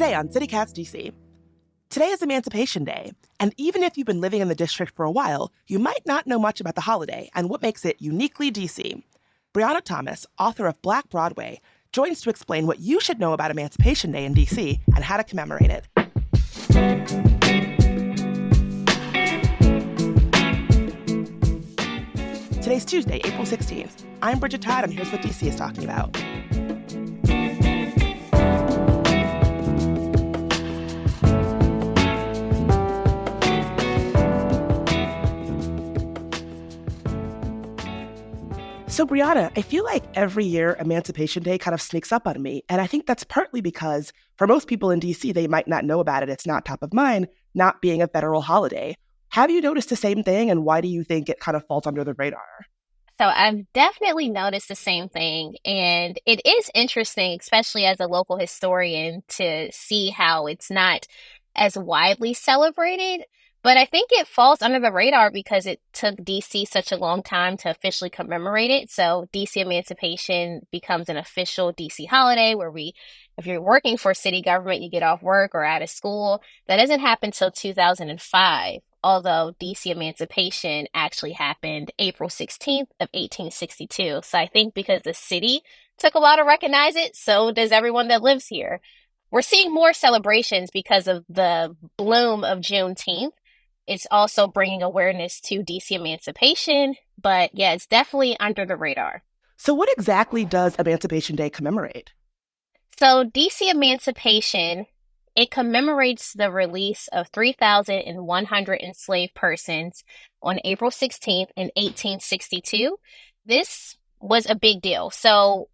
Today on CityCast DC. Today is Emancipation Day, and even if you've been living in the district for a while, you might not know much about the holiday and what makes it uniquely DC. Briana Thomas, author of Black Broadway, joins to explain what you should know about Emancipation Day in DC and how to commemorate it. Today's Tuesday, April 16th. I'm Bridget Todd, and here's what DC is talking about. So, Briana, I feel like every year Emancipation Day kind of sneaks up on me. And I think that's partly because for most people in DC, they might not know about it. It's not top of mind, not being a federal holiday. Have you noticed the same thing? And why do you think it kind of falls under the radar? So I've definitely noticed the same thing. And it is interesting, especially as a local historian, to see how it's not as widely celebrated. But I think it falls under the radar because it took DC such a long time to officially commemorate it. So DC Emancipation becomes an official DC holiday where if you're working for city government, you get off work or out of school. That doesn't happen until 2005. Although DC Emancipation actually happened April 16th of 1862. So I think because the city took a while to recognize it, so does everyone that lives here. We're seeing more celebrations because of the bloom of Juneteenth. It's also bringing awareness to DC Emancipation, but yeah, it's definitely under the radar. So what exactly does Emancipation Day commemorate? So DC Emancipation, it commemorates the release of 3,100 enslaved persons on April 16th in 1862. This was a big deal. So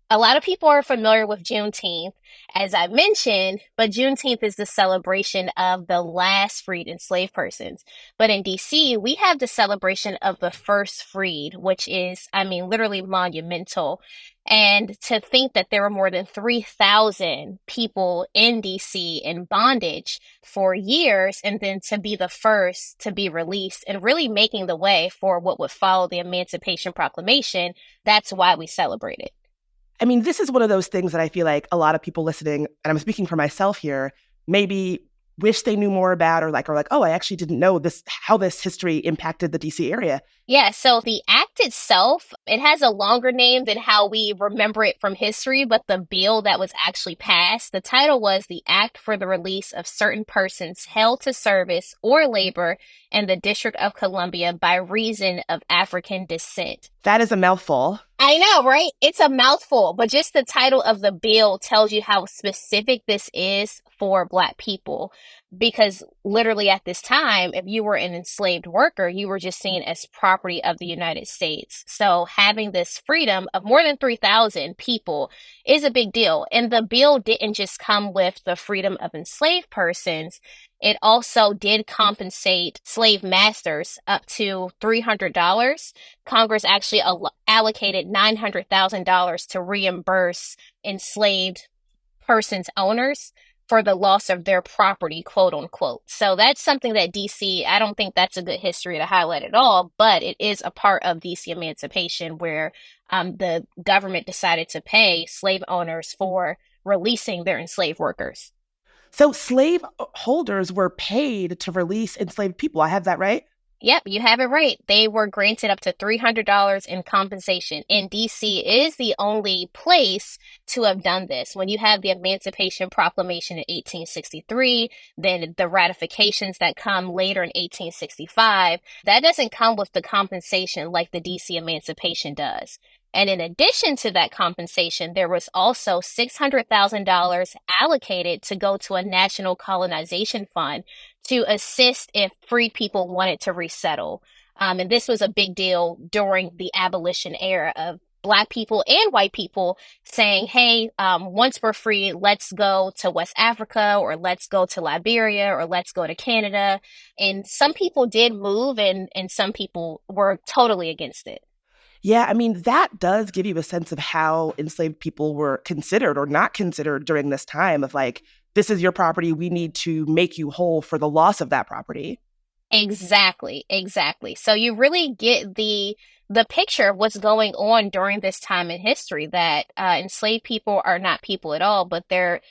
a lot of people are familiar with Juneteenth, as I mentioned, but Juneteenth is the celebration of the last freed enslaved persons. But in DC, we have the celebration of the first freed, which is, literally monumental. And to think that there were more than 3,000 people in DC in bondage for years, and then to be the first to be released and really making the way for what would follow the Emancipation Proclamation, that's why we celebrate it. This is one of those things that I feel like a lot of people listening, and I'm speaking for myself here, maybe wish they knew more about or like, oh, I actually didn't know how this history impacted the DC area. Yeah, so the act itself, it has a longer name than how we remember it from history, but the bill that was actually passed, the title was the Act for the Release of Certain Persons Held to Service or Labor in the District of Columbia by Reason of African Descent. That is a mouthful. I know, right? It's a mouthful, but just the title of the bill tells you how specific this is for Black people. Because literally at this time, if you were an enslaved worker, you were just seen as property of the United States. So having this freedom of more than 3,000 people is a big deal. And the bill didn't just come with the freedom of enslaved persons. It also did compensate slave masters up to $300. Congress actually allocated $900,000 to reimburse enslaved persons' owners for the loss of their property, quote unquote. So that's something that DC, I don't think that's a good history to highlight at all, but it is a part of DC Emancipation where the government decided to pay slave owners for releasing their enslaved workers. So slave holders were paid to release enslaved people. I have that right? Yep, you have it right. They were granted up to $300 in compensation. And DC is the only place to have done this. When you have the Emancipation Proclamation in 1863, then the ratifications that come later in 1865, that doesn't come with the compensation like the DC Emancipation does. And in addition to that compensation, there was also $600,000 allocated to go to a national colonization fund to assist if free people wanted to resettle. And this was a big deal during the abolition era of Black people and white people saying, hey, once we're free, let's go to West Africa, or let's go to Liberia, or let's go to Canada. And some people did move, and some people were totally against it. Yeah, that does give you a sense of how enslaved people were considered or not considered during this time of like, this is your property. We need to make you whole for the loss of that property. Exactly. So you really get the the picture of what's going on during this time in history, that enslaved people are not people at all, but they're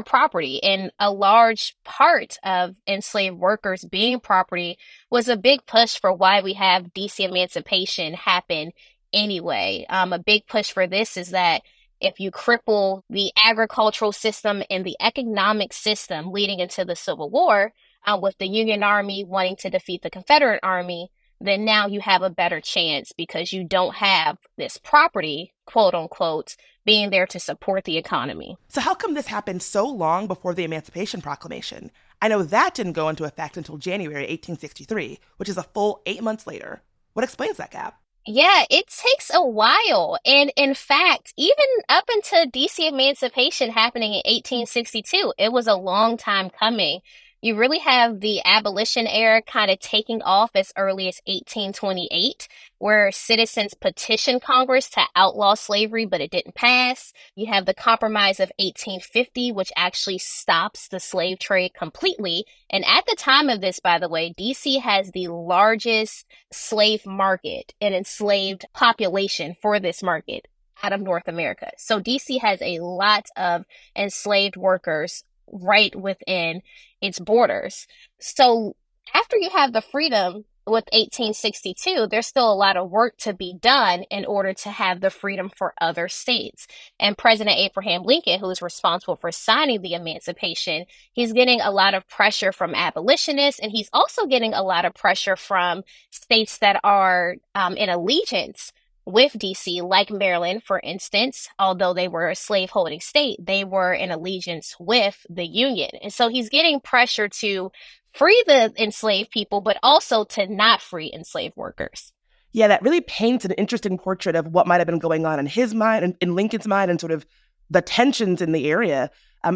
property. And a large part of enslaved workers being property was a big push for why we have DC emancipation happen anyway. A big push for this is that if you cripple the agricultural system and the economic system leading into the Civil War, with the Union Army wanting to defeat the Confederate Army, then now you have a better chance because you don't have this property, quote unquote, being there to support the economy. So how come this happened so long before the Emancipation Proclamation? I know that didn't go into effect until January 1863, which is a full 8 months later. What explains that gap? Yeah, it takes a while. And in fact, even up until DC emancipation happening in 1862, it was a long time coming. You really have the abolition era kind of taking off as early as 1828, where citizens petitioned Congress to outlaw slavery, but it didn't pass. You have the Compromise of 1850, which actually stops the slave trade completely. And at the time of this, by the way, DC has the largest slave market and enslaved population for this market out of North America. So DC has a lot of enslaved workers right within its borders. So after you have the freedom with 1862, there's still a lot of work to be done in order to have the freedom for other states. And President Abraham Lincoln, who is responsible for signing the Emancipation, he's getting a lot of pressure from abolitionists, and he's also getting a lot of pressure from states that are in allegiance with DC, like Maryland, for instance. Although they were a slave-holding state, they were in allegiance with the Union. And so he's getting pressure to free the enslaved people, but also to not free enslaved workers. Yeah, that really paints an interesting portrait of what might have been going on in his mind and in Lincoln's mind and sort of the tensions in the area.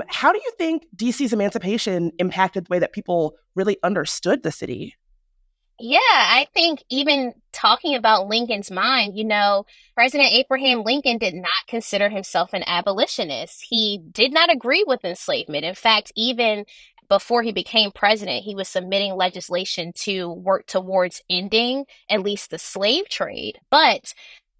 How do you think DC's emancipation impacted the way that people really understood the city? Yeah, I think even talking about Lincoln's mind, President Abraham Lincoln did not consider himself an abolitionist. He did not agree with enslavement. In fact, even before he became president, he was submitting legislation to work towards ending at least the slave trade. But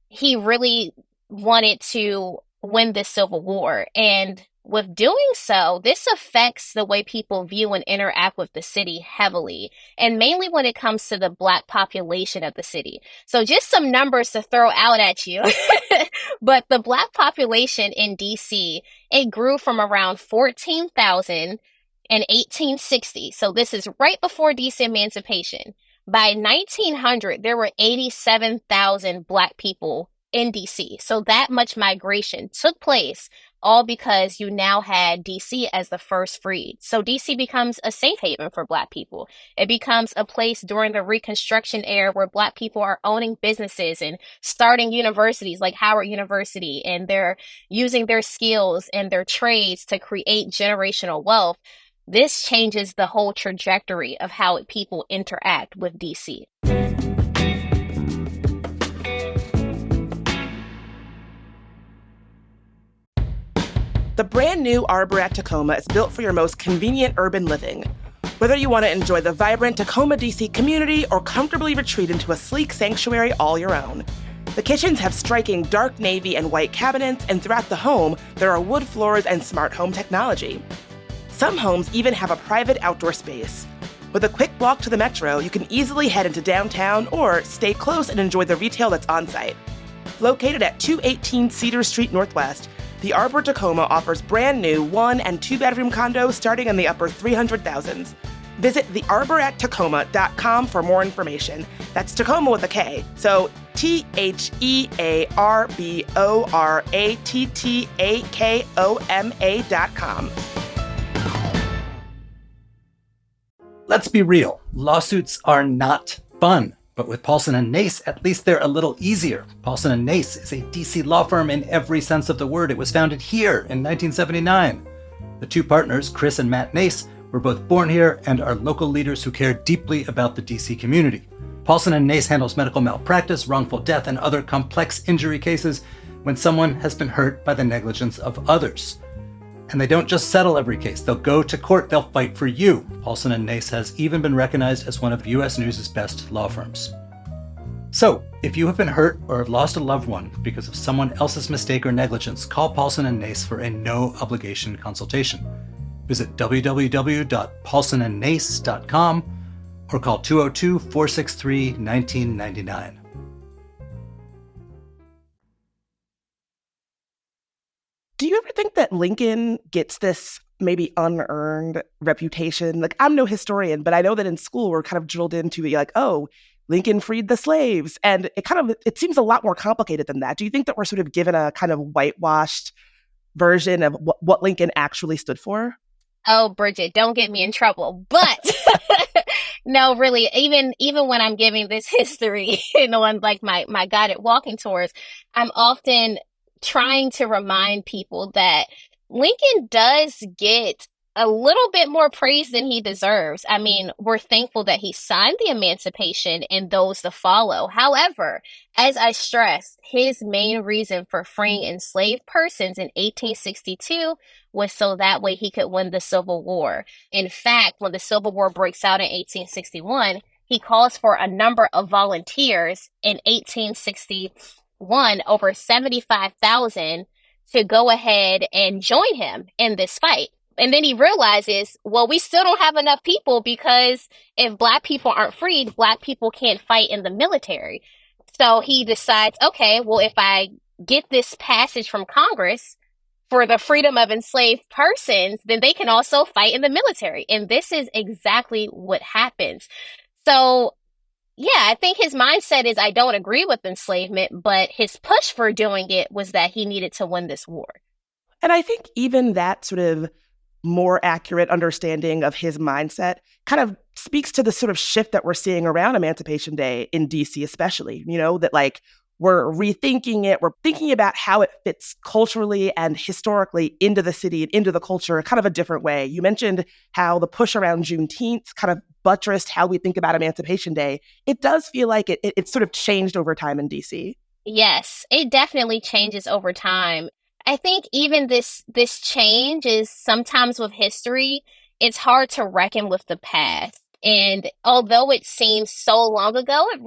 he really wanted to win this Civil War. And with doing so, this affects the way people view and interact with the city heavily, and mainly when it comes to the Black population of the city. So just some numbers to throw out at you. But the Black population in DC, it grew from around 14,000 in 1860. So this is right before DC emancipation. By 1900, there were 87,000 Black people in DC. So that much migration took place, all because you now had DC as the first freed. So DC becomes a safe haven for Black people. It becomes a place during the Reconstruction era where Black people are owning businesses and starting universities like Howard University, and they're using their skills and their trades to create generational wealth. This changes the whole trajectory of how people interact with DC. The brand new Arbor at Tacoma is built for your most convenient urban living. Whether you want to enjoy the vibrant Tacoma, DC community or comfortably retreat into a sleek sanctuary all your own. The kitchens have striking dark navy and white cabinets, and throughout the home, there are wood floors and smart home technology. Some homes even have a private outdoor space. With a quick walk to the metro, you can easily head into downtown or stay close and enjoy the retail that's on site. Located at 218 Cedar Street Northwest, the Arbor Tacoma offers brand new 1- and 2-bedroom condos starting in the upper 300,000s. Visit thearborattacoma.com for more information. That's Tacoma with a K, so TheArborattacoma.com. Let's be real, lawsuits are not fun. But with Paulson and Nace, at least they're a little easier. Paulson and Nace is a DC law firm in every sense of the word. It was founded here in 1979. The two partners, Chris and Matt Nace, were both born here and are local leaders who care deeply about the DC community. Paulson and Nace handles medical malpractice, wrongful death, and other complex injury cases when someone has been hurt by the negligence of others. And they don't just settle every case. They'll go to court. They'll fight for you. Paulson and Nace has even been recognized as one of U.S. News' best law firms. So, if you have been hurt or have lost a loved one because of someone else's mistake or negligence, call Paulson and Nace for a no-obligation consultation. Visit www.paulsonandnace.com or call 202-463-1999. Do you ever think that Lincoln gets this maybe unearned reputation? Like, I'm no historian, but I know that in school we're kind of drilled into be like, oh, Lincoln freed the slaves. And it seems a lot more complicated than that. Do you think that we're sort of given a kind of whitewashed version of what Lincoln actually stood for? Oh, Bridget, don't get me in trouble. But no, really, even when I'm giving this history, on like my guided walking tours, I'm often trying to remind people that Lincoln does get a little bit more praise than he deserves. I mean, we're thankful that he signed the Emancipation and those to follow. However, as I stressed, his main reason for freeing enslaved persons in 1862 was so that way he could win the Civil War. In fact, when the Civil War breaks out in 1861, he calls for a number of volunteers in 1861, over 75,000, to go ahead and join him in this fight. And then he realizes, well, we still don't have enough people because if Black people aren't freed, Black people can't fight in the military. So he decides, okay, well, if I get this passage from Congress for the freedom of enslaved persons, then they can also fight in the military. And this is exactly what happens. So, yeah, I think his mindset is I don't agree with enslavement, but his push for doing it was that he needed to win this war. And I think even that sort of more accurate understanding of his mindset kind of speaks to the sort of shift that we're seeing around Emancipation Day in DC, especially, that like we're rethinking it. We're thinking about how it fits culturally and historically into the city and into the culture, kind of a different way. You mentioned how the push around Juneteenth kind of buttressed how we think about Emancipation Day. It does feel like it's sort of changed over time in DC. Yes, it definitely changes over time. I think even this change is sometimes with history, it's hard to reckon with the past. And although it seems so long ago, it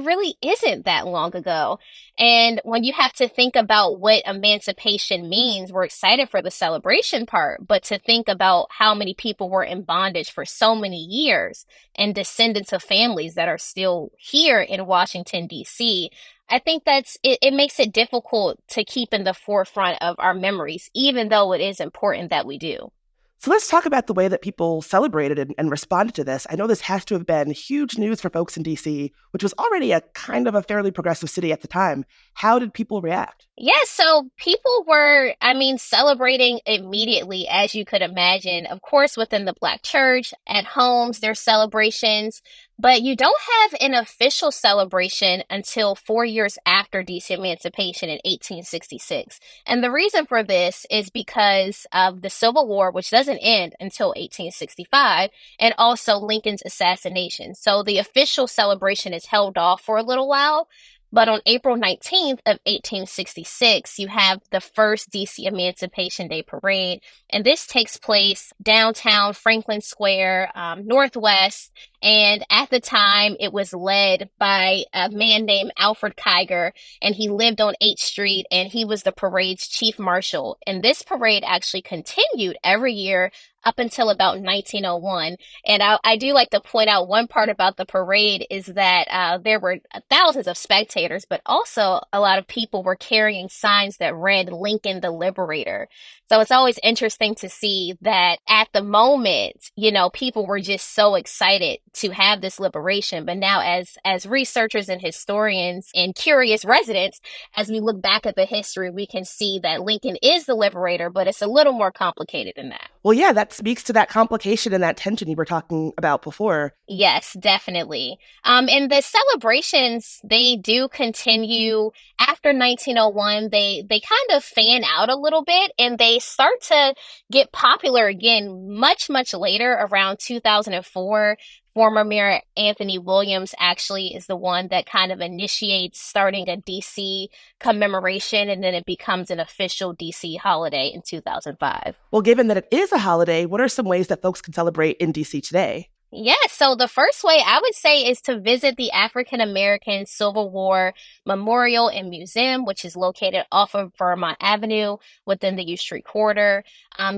really isn't that long ago. And when you have to think about what emancipation means, we're excited for the celebration part, but to think about how many people were in bondage for so many years and descendants of families that are still here in Washington, D.C., I think it makes it difficult to keep in the forefront of our memories, even though it is important that we do. So let's talk about the way that people celebrated and responded to this. I know this has to have been huge news for folks in DC, which was already a kind of a fairly progressive city at the time. How did people react? Yes, so people were, celebrating immediately, as you could imagine. Of course, within the Black church, at homes, there's celebrations, but you don't have an official celebration until 4 years after DC emancipation in 1866. And the reason for this is because of the Civil War, which doesn't end until 1865, and also Lincoln's assassination. So the official celebration is held off for a little while. But on April 19th of 1866, you have the first DC Emancipation Day Parade, and this takes place downtown Franklin Square, Northwest, and at the time, it was led by a man named Alfred Kiger, and he lived on 8th Street, and he was the parade's chief marshal. And this parade actually continued every year up until about 1901. And I do like to point out one part about the parade is that there were thousands of spectators, but also a lot of people were carrying signs that read Lincoln the Liberator. So it's always interesting to see that at the moment, people were just so excited to have this liberation. But now as researchers and historians and curious residents, as we look back at the history, we can see that Lincoln is the liberator, but it's a little more complicated than that. Well, yeah, that speaks to that complication and that tension you were talking about before. Yes, definitely. And the celebrations, they do continue after 1901. They kind of fan out a little bit and they start to get popular again much, much later, around 2004. Former Mayor Anthony Williams actually is the one that kind of initiates starting a DC commemoration, and then it becomes an official DC holiday in 2005. Well, given that it is a holiday, what are some ways that folks can celebrate in DC today? Yes, so the first way I would say is to visit the African American Civil War Memorial and Museum, which is located off of Vermont Avenue within the U Street corridor.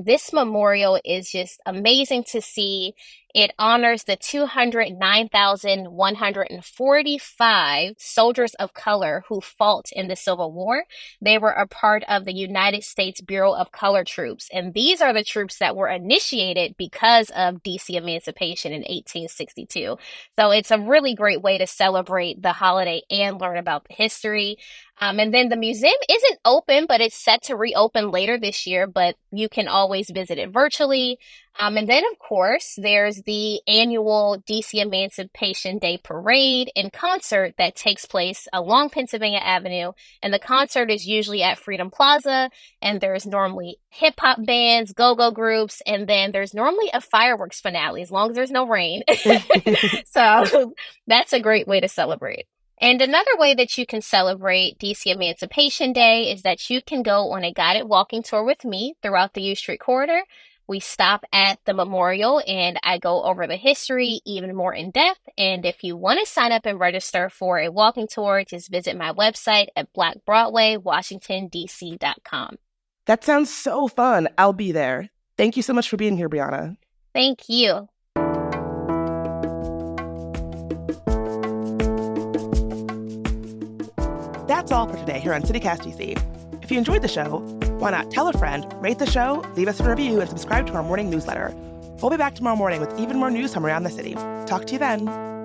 This memorial is just amazing to see. It honors the 209,145 soldiers of color who fought in the Civil War. They were a part of the United States Bureau of Color Troops, and these are the troops that were initiated because of DC emancipation in 1862. So it's a really great way to celebrate the holiday and learn about the history. And then the museum isn't open, but it's set to reopen later this year, but you can always visit it virtually. And then, of course, there's the annual DC Emancipation Day Parade and concert that takes place along Pennsylvania Avenue. And the concert is usually at Freedom Plaza, and there's normally hip-hop bands, go-go groups, and then there's normally a fireworks finale, as long as there's no rain. So that's a great way to celebrate. And another way that you can celebrate DC Emancipation Day is that you can go on a guided walking tour with me throughout the U Street corridor. We stop at the memorial and I go over the history even more in depth. And if you want to sign up and register for a walking tour, just visit my website at blackbroadwaywashingtondc.com. That sounds so fun. I'll be there. Thank you so much for being here, Briana. Thank you. That's all for today here on CityCast DC. If you enjoyed the show, why not tell a friend, rate the show, leave us a review, and subscribe to our morning newsletter. We'll be back tomorrow morning with even more news from around the city. Talk to you then.